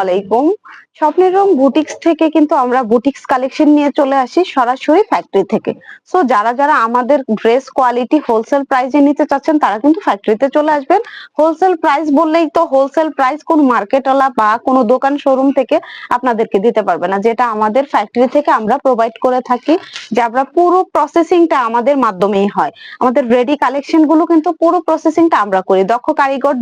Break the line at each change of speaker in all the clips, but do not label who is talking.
আলাইকুম। স্বপ্নের রং বুটিক্স থেকে কিন্তু আমরা বুটিক্স কালেকশন নিয়ে চলে আসি সরাসরি ফ্যাক্টরি থেকে। সো যারা আমাদের ড্রেস কোয়ালিটি হোলসেল প্রাইসে নিতে চাচ্ছেন তারা কিন্তু ফ্যাক্টরিতে চলে আসবেন। হোলসেল প্রাইস বললেই তো হোলসেল প্রাইস কোন মার্কেটওয়ালা বা কোন দোকান শোরুম থেকে আপনাদেরকে দিতে পারবে না, যেটা আমাদের ফ্যাক্টরি থেকে আমরা প্রোভাইড করে থাকি। যে আমরা পুরো প্রসেসিংটা আমাদের মাধ্যমেই হয়। আমাদের রেডি কালেকশন গুলো কিন্তু পুরো প্রসেসিংটা আমরা করি দক্ষ কারিগর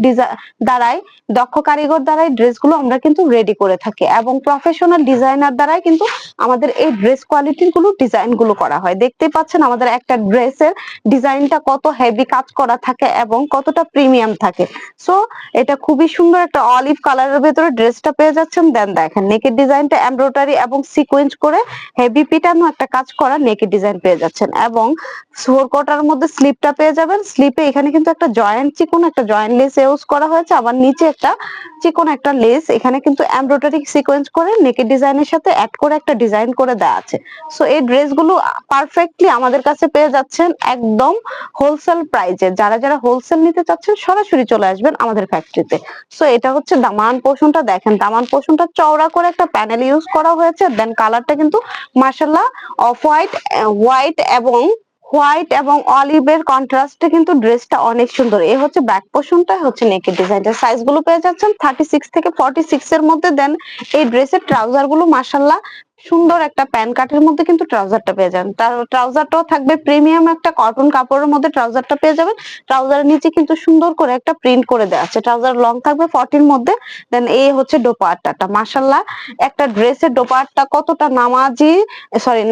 দ্বারাই ড্রেসগুলো আমরা কিন্তু রেডি করে থাকি এবং প্রফেশনাল ডিজাইনার দ্বারাই কিন্তু আমাদের এই ড্রেস কোয়ালিটি গুলো ডিজাইন গুলো করা হয়। দেখতে পাচ্ছেন আমাদের একটা ড্রেসের ডিজাইনটা কত হেভি কাজ করা থাকে এবং কতটা প্রিমিয়াম থাকে। সো এটা খুবই সুন্দর একটা অলিভ কালারের ভেতরে ড্রেসটা পেয়ে যাচ্ছেন। দেন দেখেন নেকের ডিজাইনটা এমব্রয়ডারি এবং সিকোয়েন্স করে হেভি পিটানো একটা কাজ করা নেকের ডিজাইন পেয়ে যাচ্ছেন এবং কোটার মধ্যে স্লিপটা পেয়ে যাবেন। স্লিপে এখানে কিন্তু একটা চিকন একটা জয়েন্ট লেস ইউজ করা হয়েছে, আবার নিচে একটা চিকন একটা লেস এখানে কিন্তু এমব্রয়ডারি সিকোয়েন্স করে নেকের ডিজাইনের সাথে অ্যাড করে একটা ডিজাইন করে দেওয়া আছে। সো এই ড্রেসগুলো পারফেক্টলি আমাদের কাছে পেয়ে যাচ্ছেন একদম হোলসেল প্রাইসে। যারা হোলসেল নিতে চাচ্ছেন সরাসরি চলে আসবেন আমাদের ফ্যাক্টরিতে। সো এটা হচ্ছে দামান পোর্শনটা, দেখেন দামান পোর্শনটা চওড়া করে একটা প্যানেল ইউজ করা হয়েছে। দেন কালারটা কিন্তু মাশাআল্লাহ অফ হোয়াইট এবং অলিভের কন্ট্রাস্টে কিন্তু ড্রেসটা অনেক সুন্দর। এই হচ্ছে ব্যাক পোর্শনটা, হচ্ছে নেকের ডিজাইনটা। সাইজ গুলো পেয়ে যাচ্ছেন 36 থেকে 46 এর মধ্যে। দেন এই ড্রেসের ট্রাউজার গুলো মাশাআল্লাহ সুন্দর একটা প্যান্ট কাটের মধ্যে কিন্তু ট্রাউজারটা পেয়ে যান। তার ট্রাউজারটাও থাকবে প্রিমিয়াম একটা কটন কাপড়ের মধ্যে ট্রাউজারটা পেয়ে যাবেন। ট্রাউজারের নিচে কিন্তু সুন্দর করে একটা প্রিন্ট করে দেওয়া আছে। ট্রাউজার লং থাকবে 40 মধ্যে। দেন এই হচ্ছে দোপাট্টাটা, মাশাআল্লাহ একটা ড্রেসের দোপাট্টা কতটা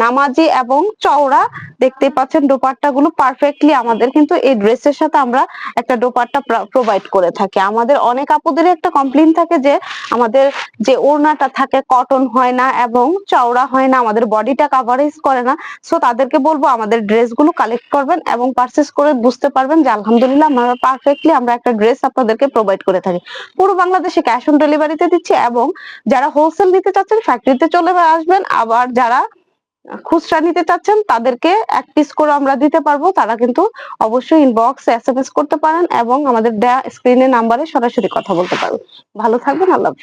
নামাজি এবং চওড়া দেখতে পাচ্ছেন। দোপাট্টা গুলো পারফেক্টলি আমাদের কিন্তু এই ড্রেসের সাথে আমরা একটা দোপাট্টা প্রোভাইড করে থাকি। আমাদের অনেক আপুদের একটা কমপ্লেইন থাকে যে আমাদের যে ওড়নাটা থাকে কটন হয় না এবং চওড়া হয় না, আমাদের বডিটা কাভারেজ করে না। সো তাদেরকে বলবো আমাদের ড্রেসগুলো কালেক্ট করবেন এবং পারচেজ করে বুঝতে পারবেন যে আলহামদুলিল্লাহ আমরা পারফেক্টলি আমরা একটা ড্রেস আপনাদেরকে প্রোভাইড করে থাকি। পুরো বাংলাদেশে ক্যাশ অন ডেলিভারিতে দিচ্ছি এবং যারা হোলসেল নিতে চাচ্ছেন ফ্যাক্টরিতে চলে আসবেন। আবার যারা খুচরা নিতে চাচ্ছেন তাদেরকে এক পিস করে আমরা দিতে পারবো। তারা কিন্তু অবশ্যই ইনবক্সে SMS করতে পারেন এবং আমাদের দেয়া স্ক্রিনের নাম্বারে সরাসরি কথা বলতে পারবেন। ভালো থাকবেন, আল্লাহ হাফেজ।